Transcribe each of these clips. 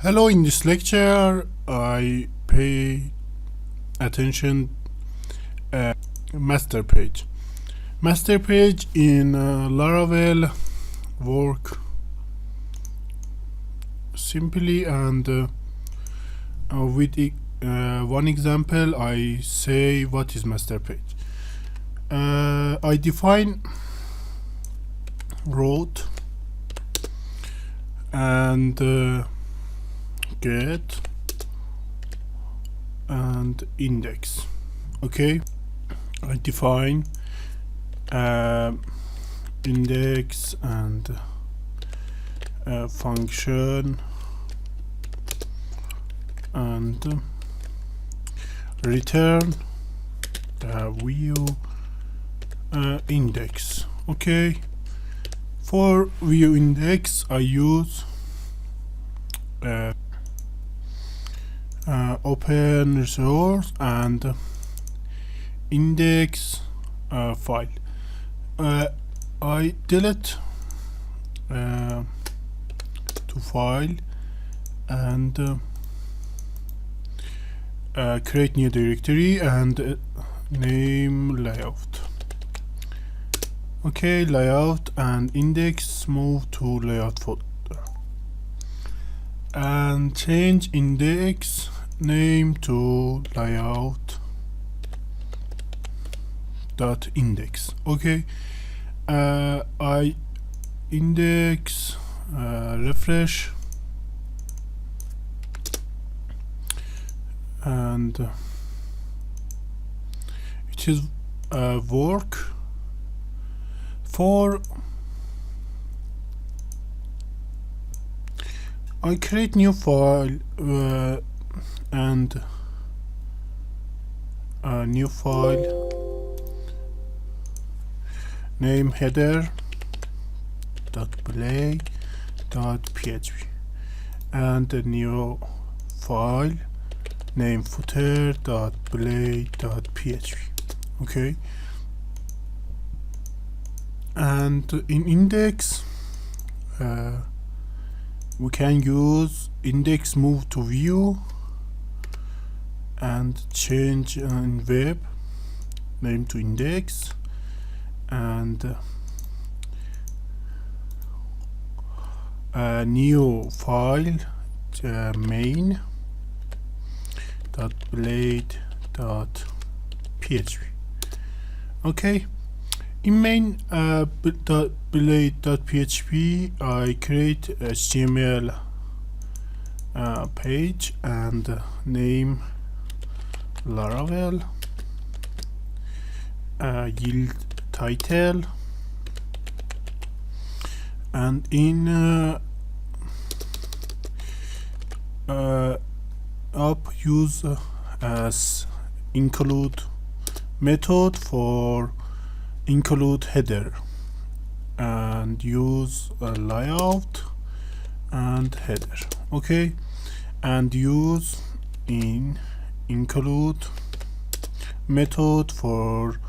Hello, in this lecture I pay attention master page. Master page in Laravel work simply and with one example I say what is master page. I define route and get and index. Okay, I define index and function and return view index. Okay, for view index I use open resource and index file. I delete to file and create new directory and name layout. Okay, layout and index move to layout folder and change index name to layout dot index. Okay, I index refresh and it is work for I create new file and a new file name header dot play dot php and a new file name footer dot play dot php. Okay, and in index we can use index move to view and change in web name to index and a new file main dot blade dot php. Okay, in main blade.php I create HTML page and name Laravel, yield title, and in up use as include method for include header and use a layout and header. Okay, and use in include method for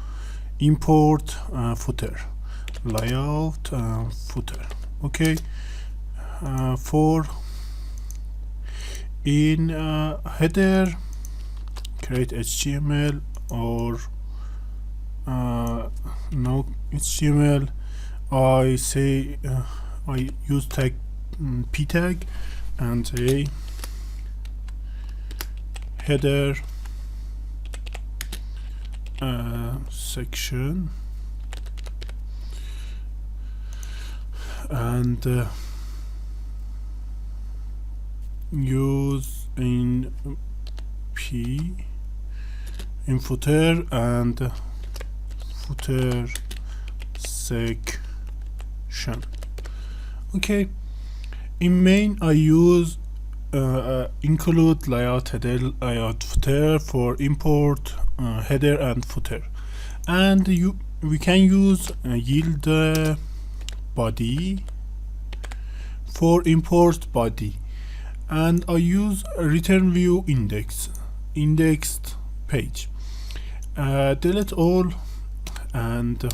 import footer layout footer. Okay, for in header create HTML or no HTML. I say I use tag p tag and say header section and use in p in footer and footer section. Okay, in main I use include layout header layout footer for import header and footer, and we can use yield body for import body, and I use return view index indexed page. Delete all and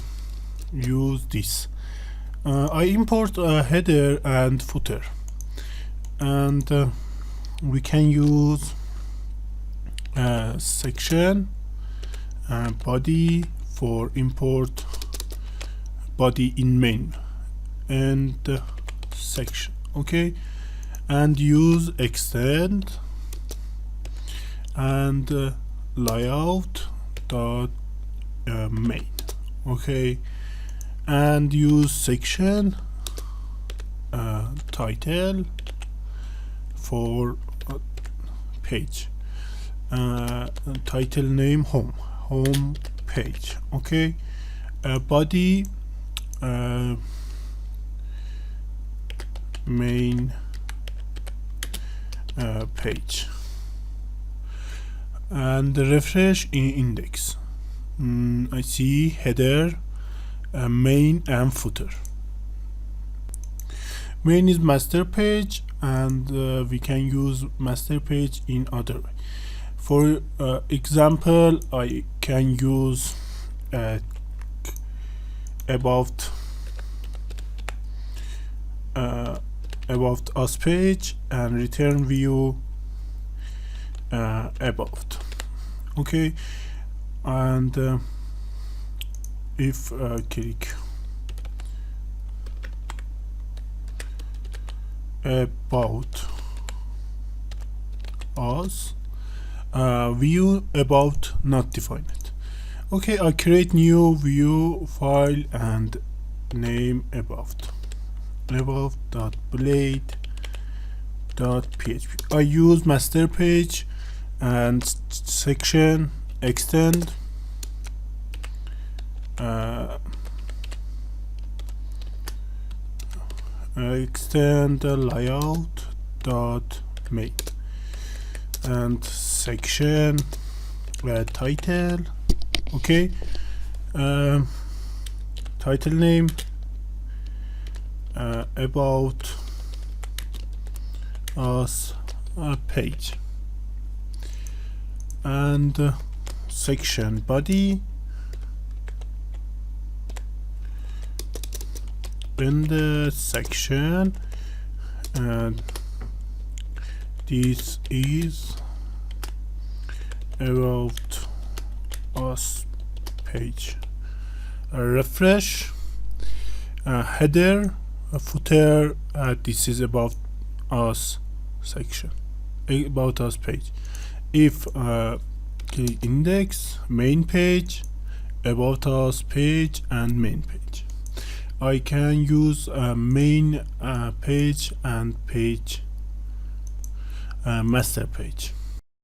use this. I import a header and footer and we can use section body for import body in main and section. Okay, and use extend and layout dot main. Okay, and use section title for page, title name home page. Okay, body main page, and refresh in index. I see header, main and footer. Main is master page, and we can use master page in other way. For example, I can use about us page and return view about. Okay, and if click about us, view about not defined. Okay, I create new view file and name above.blade.php. I use master page and section extend extend the layout dot main and section title. Okay, title name about us page, and section body, in the section this is about us page. Refresh, header, footer, this is about us section, about us page. If click index, main page, about us page and main page. I can use main page and page master page.